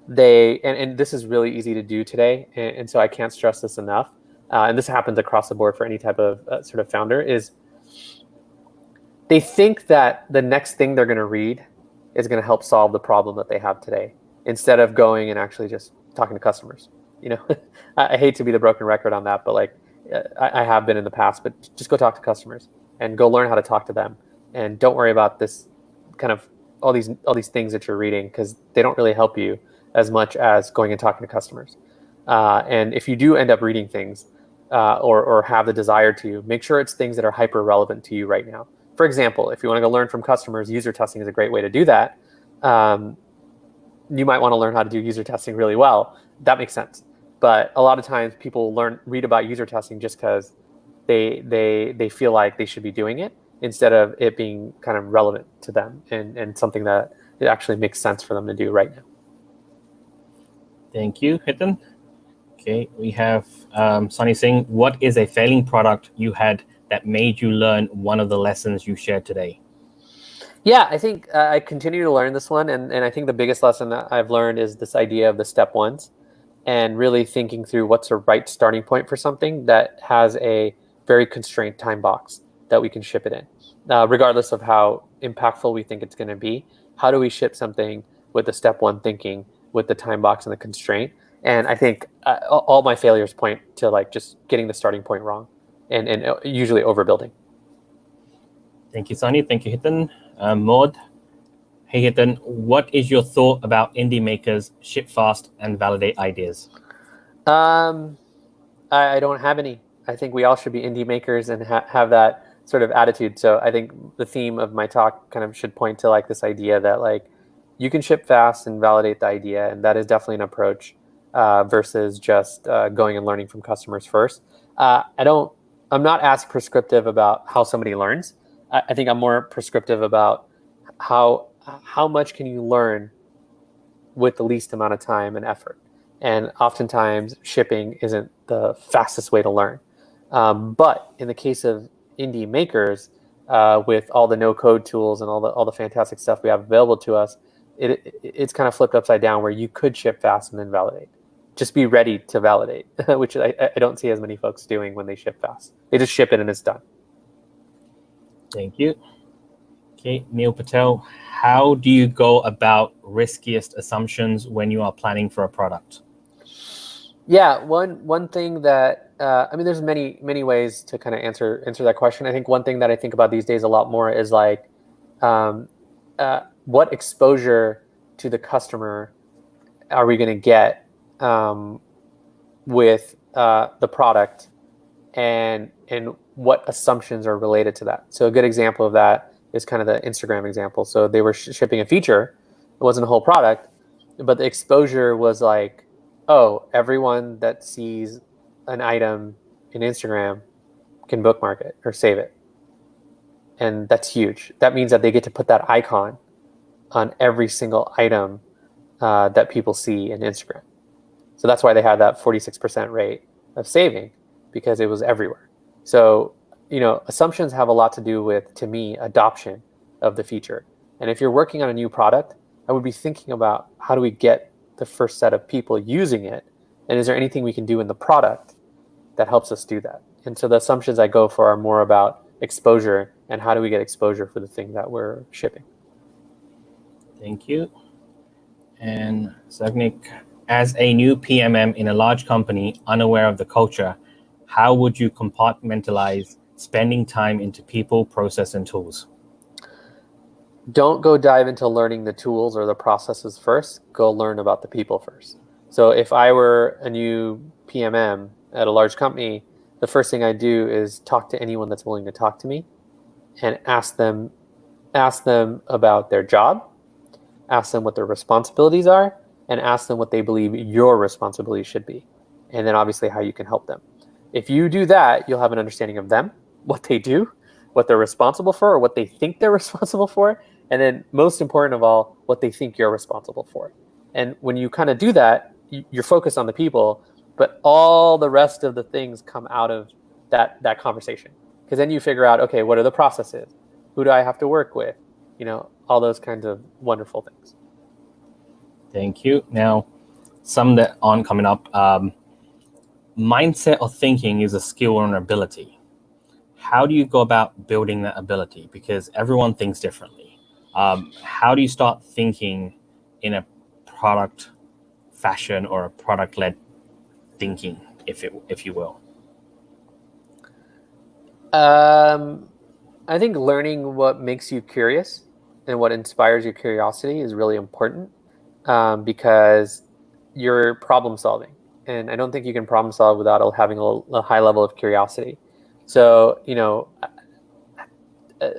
and this is really easy to do today, and so I can't stress this enough, and this happens across the board for any type of sort of founder, is they think that the next thing they're going to read is going to help solve the problem that they have today, instead of going and actually just talking to customers. You know, I hate to be the broken record on that, but like I have been in the past, but just go talk to customers and go learn how to talk to them, and don't worry about this kind of all these things that you're reading, because they don't really help you as much as going and talking to customers. And if you do end up reading things or have the desire to, make sure it's things that are hyper relevant to you right now. For example, if you want to go learn from customers, user testing is a great way to do that. You might want to learn how to do user testing really well. That makes sense. But a lot of times people read about user testing just because they feel like they should be doing it, instead of it being kind of relevant to them and something that it actually makes sense for them to do right now. Thank you, Hiten. Okay, we have Sunny saying, what is a failing product you had that made you learn one of the lessons you shared today? Yeah, I think I continue to learn this one. And I think the biggest lesson that I've learned is this idea of the step ones, and really thinking through what's a right starting point for something that has a very constrained time box that we can ship it in. Regardless of how impactful we think it's going to be, how do we ship something with the step one thinking, with the time box and the constraint? And I think all my failures point to like just getting the starting point wrong and usually overbuilding. Thank you, Sunny. Thank you, Hiten. Maud, hey Hiten, what is your thought about indie makers ship fast and validate ideas? Um, I don't have any. I think we all should be indie makers and have that sort of attitude. So I think the theme of my talk kind of should point to like this idea that like you can ship fast and validate the idea, and that is definitely an approach versus just going and learning from customers first. I don't. I'm not as prescriptive about how somebody learns. I think I'm more prescriptive about how much can you learn with the least amount of time and effort. And oftentimes, shipping isn't the fastest way to learn. But in the case of indie makers, with all the no-code tools and all the fantastic stuff we have available to us, it's kind of flipped upside down where you could ship fast and then validate. Just be ready to validate, which I don't see as many folks doing when they ship fast. They just ship it and it's done. Thank you. Okay, Neil Patel, how do you go about riskiest assumptions when you are planning for a product? Yeah, one thing that I mean, there's many ways to kind of answer that question. I think one thing that I think about these days a lot more is like, what exposure to the customer are we going to get with the product, and what assumptions are related to that. So a good example of that is kind of the Instagram example. So they were shipping a feature, it wasn't a whole product, but the exposure was like, oh, everyone that sees an item in Instagram can bookmark it or save it. And that's huge. That means that they get to put that icon on every single item that people see in Instagram. So that's why they had that 46% rate of saving, because it was everywhere. So, assumptions have a lot to do with, to me, adoption of the feature. And if you're working on a new product, I would be thinking about how do we get the first set of people using it? And is there anything we can do in the product that helps us do that? And so the assumptions I go for are more about exposure and how do we get exposure for the thing that we're shipping. Thank you. And Sagnik, as a new PMM in a large company, unaware of the culture, how would you compartmentalize spending time into people, process, and tools? Don't go dive into learning the tools or the processes first. Go learn about the people first. So if I were a new PMM at a large company, the first thing I do is talk to anyone that's willing to talk to me and ask them about their job, ask them what their responsibilities are, and ask them what they believe your responsibilities should be. And then obviously how you can help them. If you do that, you'll have an understanding of them, what they do, what they're responsible for, or what they think they're responsible for, and then most important of all, what they think you're responsible for. And when you kind of do that, you're focused on the people, but all the rest of the things come out of that conversation. Because then you figure out, okay, what are the processes? Who do I have to work with? All those kinds of wonderful things. Thank you. Now, some that aren't coming up. Mindset or thinking is a skill or an ability. How do you go about building that ability? Because everyone thinks differently. How do you start thinking in a product fashion or a product-led thinking, if you will? I think learning what makes you curious and what inspires your curiosity is really important, because you're problem solving. And I don't think you can problem solve without having a high level of curiosity. So,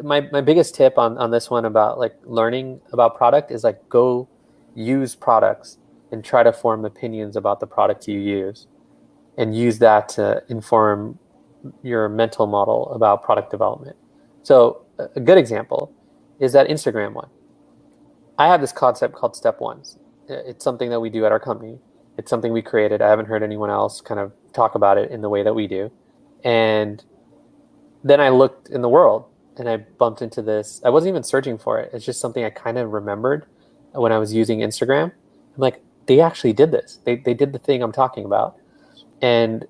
my biggest tip on this one about like learning about product is like go use products and try to form opinions about the product you use and use that to inform your mental model about product development. So a good example is that Instagram one. I have this concept called step ones. It's something that we do at our company. It's something we created. I haven't heard anyone else kind of talk about it in the way that we do. And then I looked in the world and I bumped into this. I wasn't even searching for it. It's just something I kind of remembered when I was using Instagram. I'm like, they actually did this. They did the thing I'm talking about. And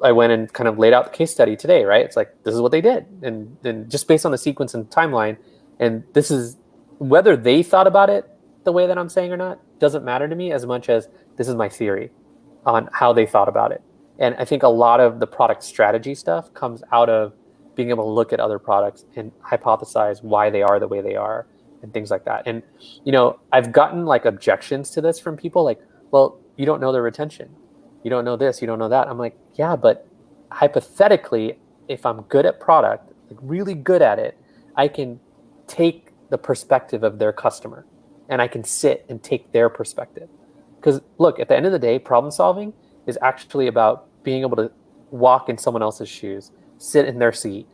I went and kind of laid out the case study today, right? It's like, this is what they did. And then just based on the sequence and timeline, and this is whether they thought about it the way that I'm saying or not, doesn't matter to me as much as this is my theory on how they thought about it. And I think a lot of the product strategy stuff comes out of being able to look at other products and hypothesize why they are the way they are and things like that. And, I've gotten like objections to this from people like, well, you don't know the retention. You don't know this, you don't know that. I'm like, yeah, but hypothetically, if I'm good at product, like really good at it, I can take the perspective of their customer and I can sit and take their perspective. Because look, at the end of the day, problem solving is actually about being able to walk in someone else's shoes, sit in their seat,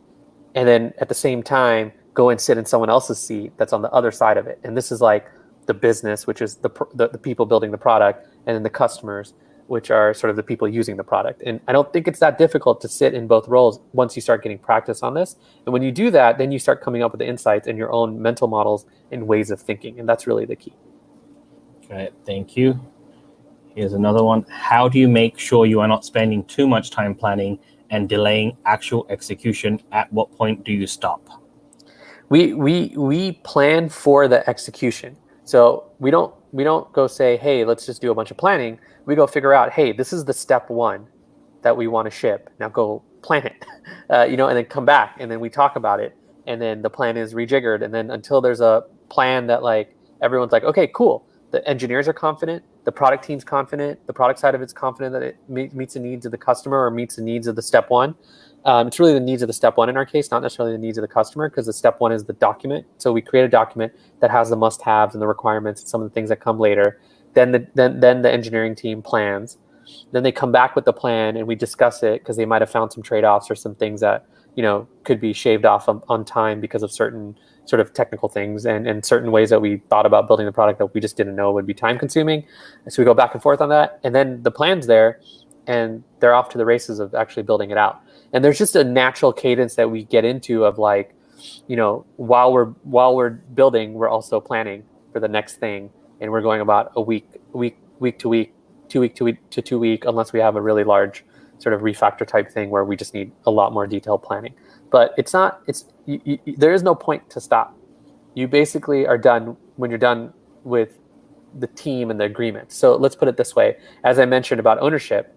and then at the same time, go and sit in someone else's seat that's on the other side of it. And this is like the business, which is the people building the product, and then the customers, which are sort of the people using the product. And I don't think it's that difficult to sit in both roles once you start getting practice on this. And when you do that, then you start coming up with the insights and your own mental models and ways of thinking. And that's really the key. Okay, thank you. Here's another one. How do you make sure you are not spending too much time planning and delaying actual execution? At what point do you stop? We plan for the execution. So we don't go say, hey, let's just do a bunch of planning. We go figure out, hey, this is the step one that we want to ship. Now go plan it, and then come back and then we talk about it. And then the plan is rejiggered. And then until there's a plan that like everyone's like, okay, cool. The engineers are confident. The product team's confident. The product side of it's confident that it meets the needs of the customer or meets the needs of the step one. It's really the needs of the step one in our case, not necessarily the needs of the customer, because the step one is the document. So we create a document that has the must-haves and the requirements and some of the things that come later. Then the engineering team plans. Then they come back with the plan and we discuss it because they might have found some trade-offs or some things that could be shaved off on time because of certain sort of technical things and certain ways that we thought about building the product that we just didn't know would be time consuming. And so we go back and forth on that. And then the plan's there and they're off to the races of actually building it out. And there's just a natural cadence that we get into of like, while we're building, we're also planning for the next thing. And we're going about a week to week, 2 week to 2 week, unless we have a really large sort of refactor type thing where we just need a lot more detailed planning. But there is no point to stop. You basically are done when you're done with the team and the agreement. So let's put it this way. As I mentioned about ownership,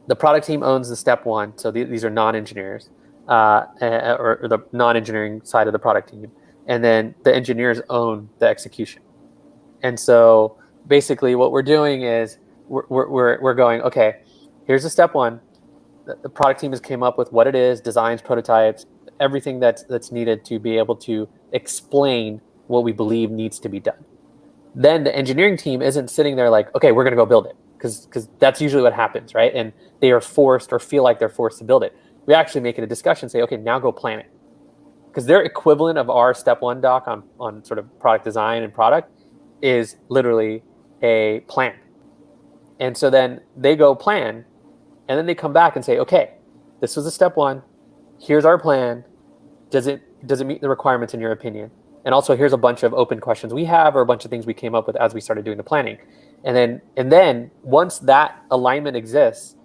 the product team owns the step one. So these are non-engineers or the non-engineering side of the product team. And then the engineers own the execution. And so basically what we're doing is we're going, okay, here's the step one. The product team has came up with what it is, designs, prototypes, everything that's needed to be able to explain what we believe needs to be done. Then the engineering team isn't sitting there like, okay, we're going to go build it, because that's usually what happens, right? And they are forced or feel like they're forced to build it. We actually make it a discussion, say, okay, now go plan it. Because their equivalent of our step one doc on sort of product design and product is literally a plan. And so then they go plan, and then they come back and say, okay, this was a step one. Here's our plan. Does it meet the requirements in your opinion? And also here's a bunch of open questions we have or a bunch of things we came up with as we started doing the planning. And then once that alignment exists,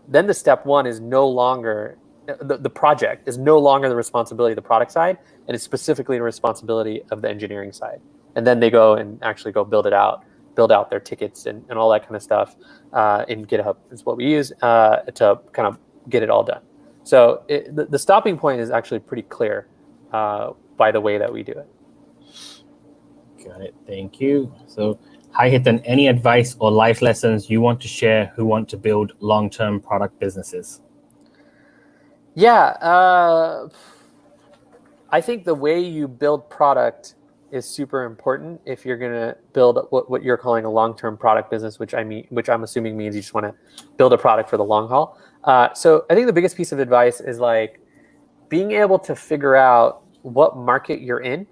then the step one is no longer, the project is no longer the responsibility of the product side, and it's specifically the responsibility of the engineering side. And then they go and actually go build out their tickets and all that kind of stuff in GitHub is what we use to kind of get it all done. So the stopping point is actually pretty clear by the way that we do it. Got it. Thank you. So, hi, Hiten. Any advice or life lessons you want to share who want to build long-term product businesses? Yeah, I think the way you build product is super important if you're going to build what you're calling a long-term product business, which I'm assuming means you just want to build a product for the long haul. So I think the biggest piece of advice is like being able to figure out what market you're in,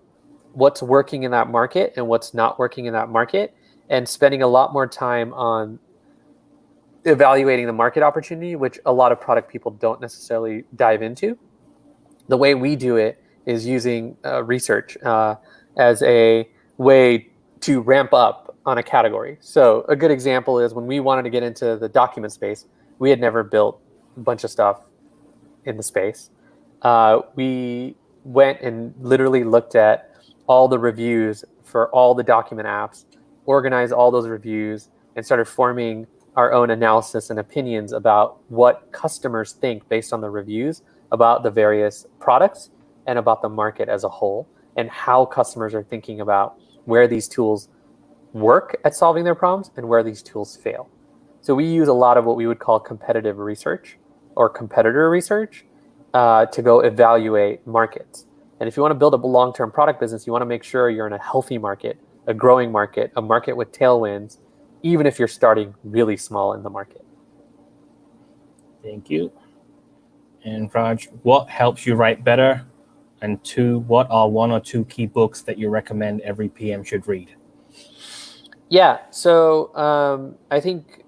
what's working in that market and what's not working in that market, and spending a lot more time on evaluating the market opportunity, which a lot of product people don't necessarily dive into. The way we do it is using research as a way to ramp up on a category. So a good example is when we wanted to get into the document space, we had never built a bunch of stuff in the space. We went and literally looked at all the reviews for all the document apps, organized all those reviews, and started forming our own analysis and opinions about what customers think based on the reviews about the various products and about the market as a whole and how customers are thinking about where these tools work at solving their problems and where these tools fail. So we use a lot of what we would call competitive research or competitor research to go evaluate markets. And if you want to build a long-term product business, you want to make sure you're in a healthy market, a growing market, a market with tailwinds, even if you're starting really small in the market. Thank you. And Raj, what helps you write better? And two, what are one or two key books that you recommend every PM should read? Yeah, so I think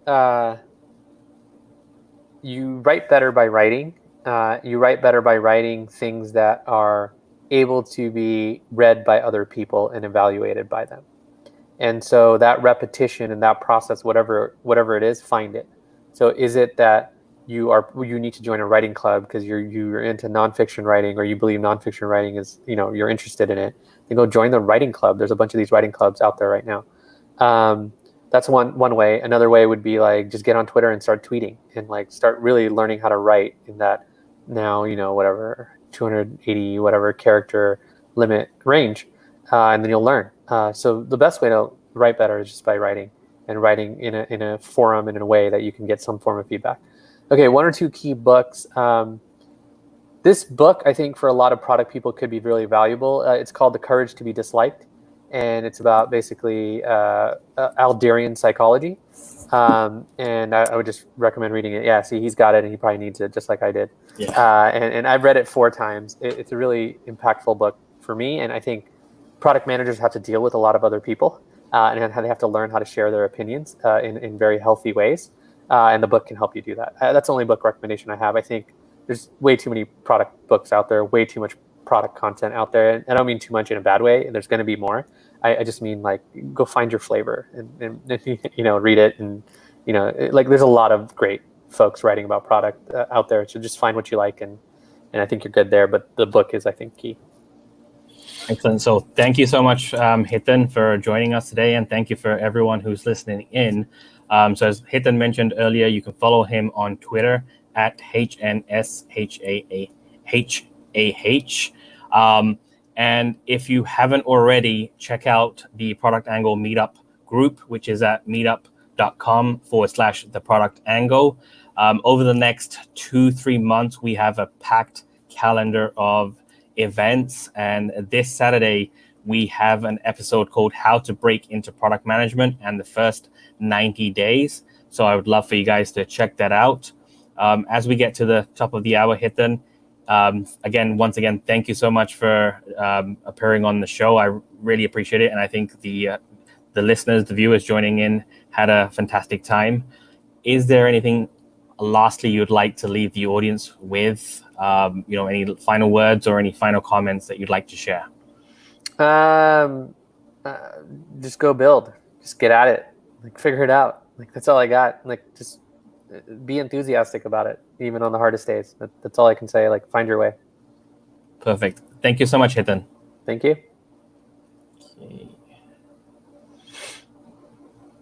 you write better by writing. You write better by writing things that are able to be read by other people and evaluated by them. And so that repetition and that process, whatever it is, find it. So is it that you need to join a writing club because you're into nonfiction writing, or you believe nonfiction writing is, you're interested in it? Then go join the writing club. There's a bunch of these writing clubs out there right now. That's one way. Another way would be like just get on Twitter and start tweeting and like start really learning how to write in that now, whatever 280 whatever character limit range, and then you'll learn. So the best way to write better is just by writing, and writing in a forum and in a way that you can get some form of feedback. Okay, one or two key books. This book, I think, for a lot of product people could be really valuable. It's called The Courage to be Disliked, and it's about basically Alderian psychology. And I would just recommend reading it. Yeah, see, he's got it, and he probably needs it just like I did. Yeah. And I've read it 4 times. It's a really impactful book for me, and I think product managers have to deal with a lot of other people, and how they have to learn how to share their opinions in very healthy ways. And the book can help you do that. That's the only book recommendation I have. I think there's way too many product books out there, way too much product content out there. And I don't mean too much in a bad way. There's going to be more. I just mean like go find your flavor and read it. And, like there's a lot of great folks writing about product out there. So just find what you like. And I think you're good there. But the book is, I think, key. Excellent. So thank you so much, Hiten, for joining us today. And thank you for everyone who's listening in. So as Hiten mentioned earlier, you can follow him on Twitter at HNSHAAH. And if you haven't already, check out the Product Angle Meetup group, which is at meetup.com/the Product Angle. Over the next 2-3 months, we have a packed calendar of events. And this Saturday, we have an episode called How to Break into Product Management and the First 90 Days. So I would love for you guys to check that out. As we get to the top of the hour, Hiten, once again, thank you so much for appearing on the show. I really appreciate it. And I think the listeners, the viewers joining in had a fantastic time. Is there anything lastly you'd like to leave the audience with? Any final words or any final comments that you'd like to share? Just go build. Just get at it. Like figure it out. Like that's all I got. Like just be enthusiastic about it, even on the hardest days. That's all I can say. Like find your way. Perfect. Thank you so much, Hiten. Thank you. Okay.